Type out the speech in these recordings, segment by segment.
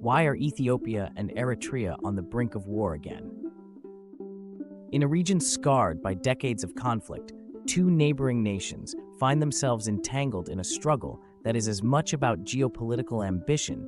Why are Ethiopia and Eritrea on the brink of war again? In a region scarred by decades of conflict, two neighboring nations find themselves entangled in a struggle that is as much about geopolitical ambition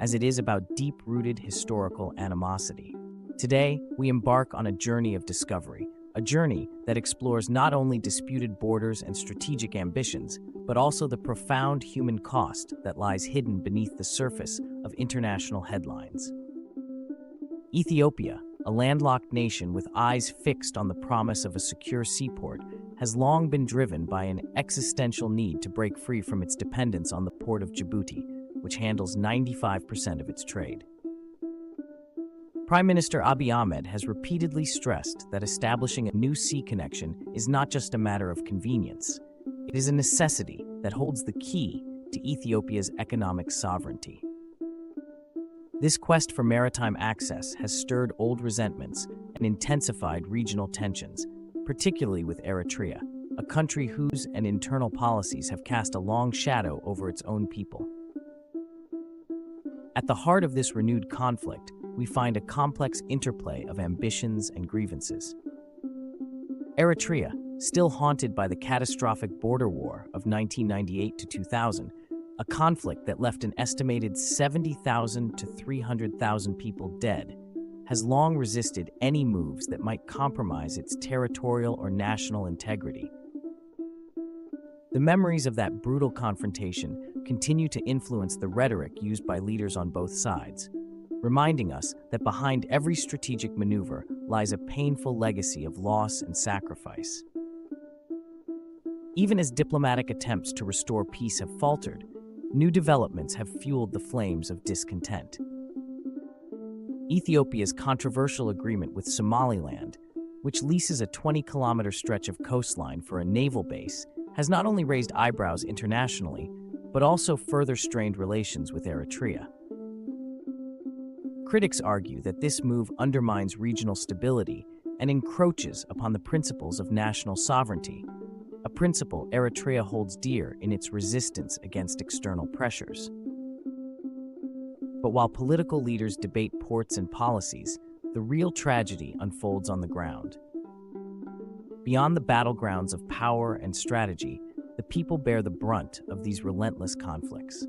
as it is about deep-rooted historical animosity. Today, we embark on a journey of discovery, a journey that explores not only disputed borders and strategic ambitions, but also the profound human cost that lies hidden beneath the surface of international headlines. Ethiopia, a landlocked nation with eyes fixed on the promise of a secure seaport, has long been driven by an existential need to break free from its dependence on the port of Djibouti, which handles 95% of its trade. Prime Minister Abiy Ahmed has repeatedly stressed that establishing a new sea connection is not just a matter of convenience. It is a necessity that holds the key to Ethiopia's economic sovereignty. This quest for maritime access has stirred old resentments and intensified regional tensions, particularly with Eritrea, a country whose internal policies have cast a long shadow over its own people. At the heart of this renewed conflict, we find a complex interplay of ambitions and grievances. Eritrea, still haunted by the catastrophic border war of 1998 to 2000, a conflict that left an estimated 70,000 to 300,000 people dead, has long resisted any moves that might compromise its territorial or national integrity. The memories of that brutal confrontation continue to influence the rhetoric used by leaders on both sides, reminding us that behind every strategic maneuver lies a painful legacy of loss and sacrifice. Even as diplomatic attempts to restore peace have faltered, new developments have fueled the flames of discontent. Ethiopia's controversial agreement with Somaliland, which leases a 20-kilometer stretch of coastline for a naval base, has not only raised eyebrows internationally, but also further strained relations with Eritrea. Critics argue that this move undermines regional stability and encroaches upon the principles of national sovereignty, a principle Eritrea holds dear in its resistance against external pressures. But while political leaders debate ports and policies, the real tragedy unfolds on the ground. Beyond the battlegrounds of power and strategy, the people bear the brunt of these relentless conflicts.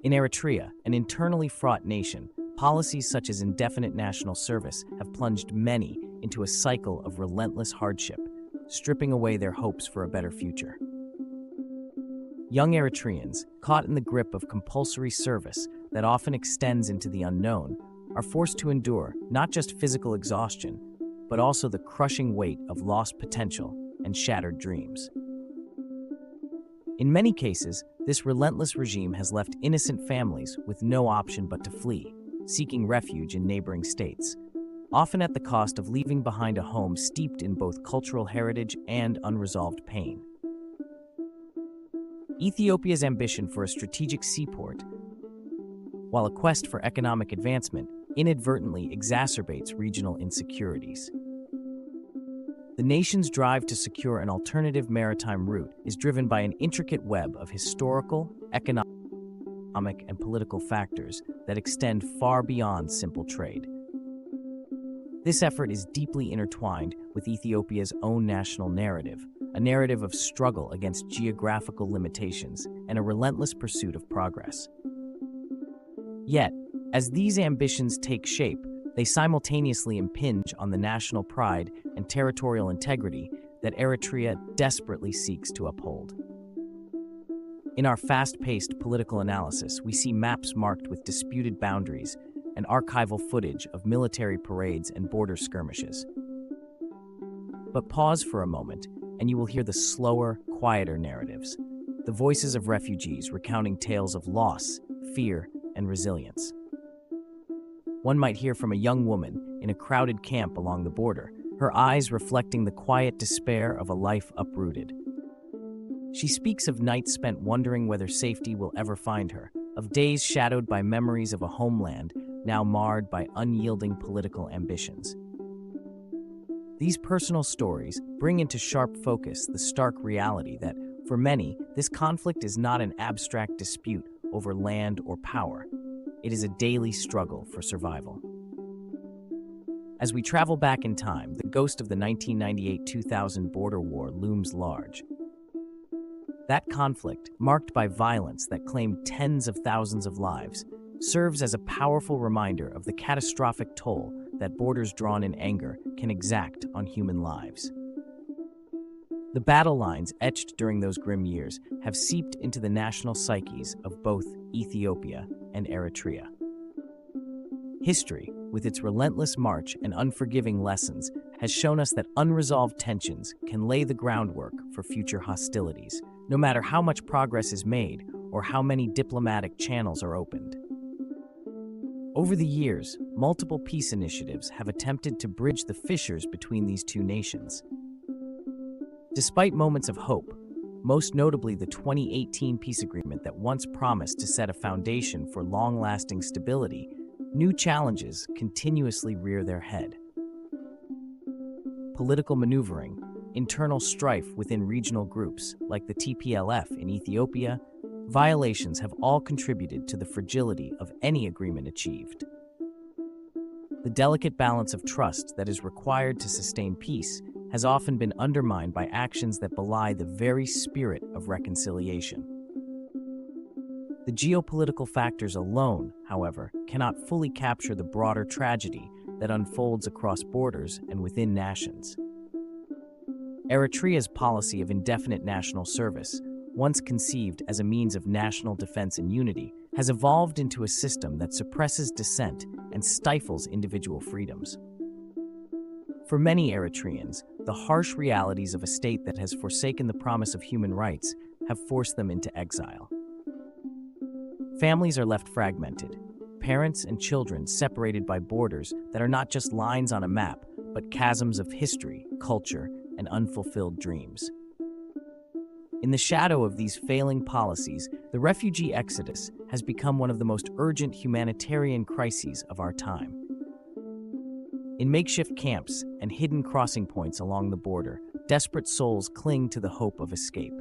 In Eritrea, an internally fraught nation, policies such as indefinite national service have plunged many into a cycle of relentless hardship, stripping away their hopes for a better future. Young Eritreans, caught in the grip of compulsory service that often extends into the unknown, are forced to endure not just physical exhaustion, but also the crushing weight of lost potential and shattered dreams. In many cases, this relentless regime has left innocent families with no option but to flee, seeking refuge in neighboring states, often at the cost of leaving behind a home steeped in both cultural heritage and unresolved pain. Ethiopia's ambition for a strategic seaport, while a quest for economic advancement, inadvertently exacerbates regional insecurities. The nation's drive to secure an alternative maritime route is driven by an intricate web of historical, economic, and political factors that extend far beyond simple trade. This effort is deeply intertwined with Ethiopia's own national narrative, a narrative of struggle against geographical limitations and a relentless pursuit of progress. Yet, as these ambitions take shape, they simultaneously impinge on the national pride and territorial integrity that Eritrea desperately seeks to uphold. In our fast-paced political analysis, we see maps marked with disputed boundaries and archival footage of military parades and border skirmishes. But pause for a moment, and you will hear the slower, quieter narratives, the voices of refugees recounting tales of loss, fear, and resilience. One might hear from a young woman in a crowded camp along the border, her eyes reflecting the quiet despair of a life uprooted. She speaks of nights spent wondering whether safety will ever find her, of days shadowed by memories of a homeland now marred by unyielding political ambitions. These personal stories bring into sharp focus the stark reality that, for many, this conflict is not an abstract dispute over land or power. it is a daily struggle for survival. As we travel back in time, the ghost of the 1998-2000 border war looms large. That conflict, marked by violence that claimed tens of thousands of lives, serves as a powerful reminder of the catastrophic toll that borders drawn in anger can exact on human lives. The battle lines etched during those grim years have seeped into the national psyches of both Ethiopia and Eritrea. History, with its relentless march and unforgiving lessons, has shown us that unresolved tensions can lay the groundwork for future hostilities, no matter how much progress is made or how many diplomatic channels are opened. Over the years, multiple peace initiatives have attempted to bridge the fissures between these two nations. Despite moments of hope, most notably the 2018 peace agreement that once promised to set a foundation for long-lasting stability, new challenges continuously rear their head. Political maneuvering, internal strife within regional groups like the TPLF in Ethiopia, violations have all contributed to the fragility of any agreement achieved. The delicate balance of trust that is required to sustain peace has often been undermined by actions that belie the very spirit of reconciliation. The geopolitical factors alone, however, cannot fully capture the broader tragedy that unfolds across borders and within nations. Eritrea's policy of indefinite national service, once conceived as a means of national defense and unity, has evolved into a system that suppresses dissent and stifles individual freedoms. For many Eritreans, the harsh realities of a state that has forsaken the promise of human rights have forced them into exile. Families are left fragmented, parents and children separated by borders that are not just lines on a map, but chasms of history, culture, and unfulfilled dreams. In the shadow of these failing policies, the refugee exodus has become one of the most urgent humanitarian crises of our time. In makeshift camps and hidden crossing points along the border, desperate souls cling to the hope of escape.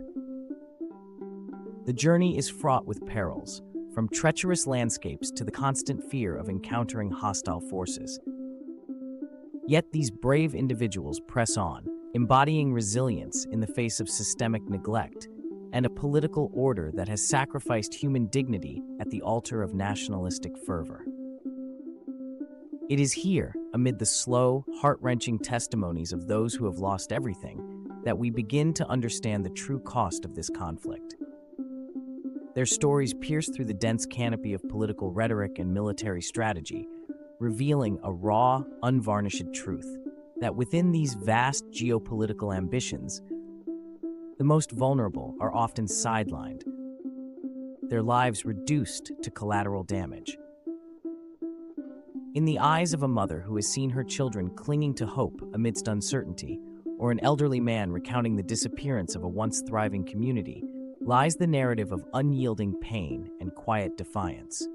The journey is fraught with perils, from treacherous landscapes to the constant fear of encountering hostile forces. Yet these brave individuals press on, embodying resilience in the face of systemic neglect and a political order that has sacrificed human dignity at the altar of nationalistic fervor. It is here, amid the slow, heart-wrenching testimonies of those who have lost everything, that we begin to understand the true cost of this conflict. Their stories pierce through the dense canopy of political rhetoric and military strategy, revealing a raw, unvarnished truth that within these vast geopolitical ambitions, the most vulnerable are often sidelined, their lives reduced to collateral damage. In the eyes of a mother who has seen her children clinging to hope amidst uncertainty, or an elderly man recounting the disappearance of a once thriving community, lies the narrative of unyielding pain and quiet defiance.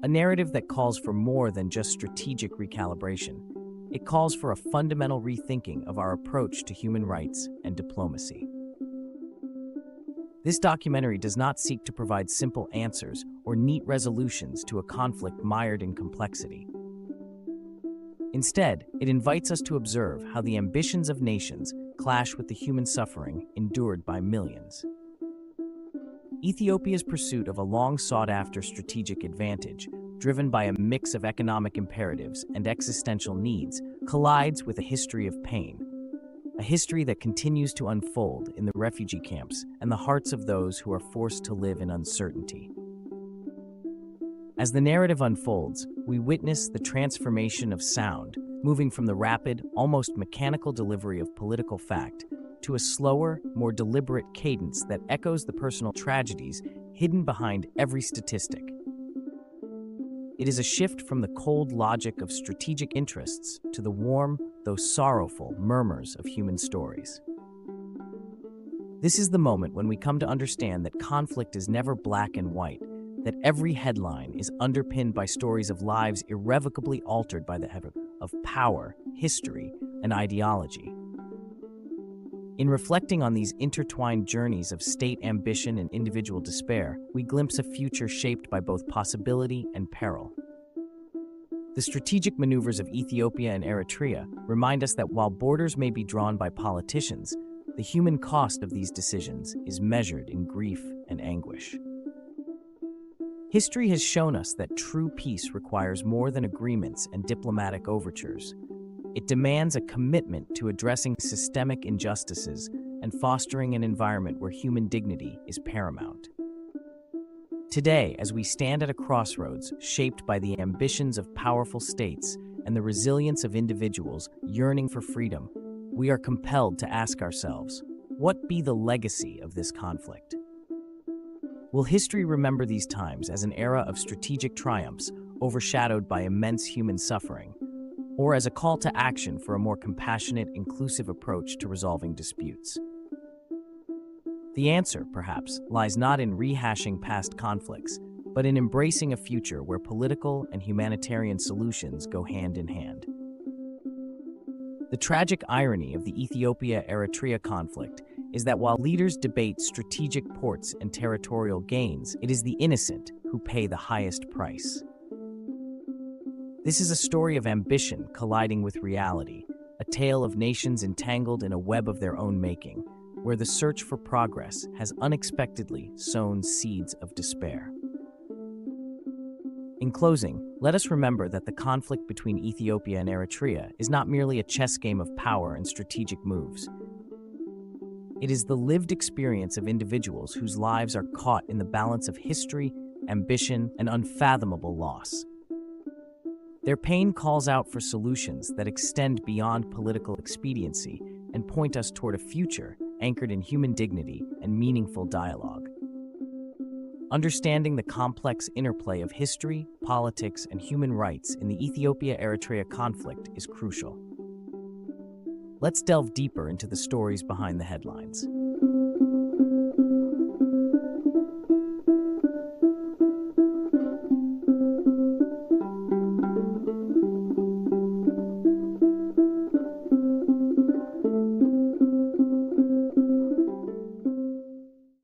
A narrative that calls for more than just strategic recalibration. It calls for a fundamental rethinking of our approach to human rights and diplomacy. This documentary does not seek to provide simple answers or neat resolutions to a conflict mired in complexity. Instead, it invites us to observe how the ambitions of nations clash with the human suffering endured by millions. Ethiopia's pursuit of a long-sought-after strategic advantage, driven by a mix of economic imperatives and existential needs, collides with a history of pain, a history that continues to unfold in the refugee camps and the hearts of those who are forced to live in uncertainty. As the narrative unfolds, we witness the transformation of sound, moving from the rapid, almost mechanical delivery of political fact to a slower, more deliberate cadence that echoes the personal tragedies hidden behind every statistic. It is a shift from the cold logic of strategic interests to the warm, though sorrowful, murmurs of human stories. This is the moment when we come to understand that conflict is never black and white, that every headline is underpinned by stories of lives irrevocably altered by the of power, history, and ideology. In reflecting on these intertwined journeys of state ambition and individual despair, we glimpse a future shaped by both possibility and peril. The strategic maneuvers of Ethiopia and Eritrea remind us that while borders may be drawn by politicians, the human cost of these decisions is measured in grief and anguish. History has shown us that true peace requires more than agreements and diplomatic overtures. It demands a commitment to addressing systemic injustices and fostering an environment where human dignity is paramount. Today, as we stand at a crossroads shaped by the ambitions of powerful states and the resilience of individuals yearning for freedom, we are compelled to ask ourselves, what be the legacy of this conflict? Will history remember these times as an era of strategic triumphs overshadowed by immense human suffering, or as a call to action for a more compassionate, inclusive approach to resolving disputes? The answer, perhaps, lies not in rehashing past conflicts, but in embracing a future where political and humanitarian solutions go hand in hand. The tragic irony of the Ethiopia-Eritrea conflict is that while leaders debate strategic ports and territorial gains, it is the innocent who pay the highest price. This is a story of ambition colliding with reality, a tale of nations entangled in a web of their own making, where the search for progress has unexpectedly sown seeds of despair. In closing, let us remember that the conflict between Ethiopia and Eritrea is not merely a chess game of power and strategic moves. It is the lived experience of individuals whose lives are caught in the balance of history, ambition, and unfathomable loss. Their pain calls out for solutions that extend beyond political expediency and point us toward a future anchored in human dignity and meaningful dialogue. Understanding the complex interplay of history, politics, and human rights in the Ethiopia-Eritrea conflict is crucial. Let's delve deeper into the stories behind the headlines.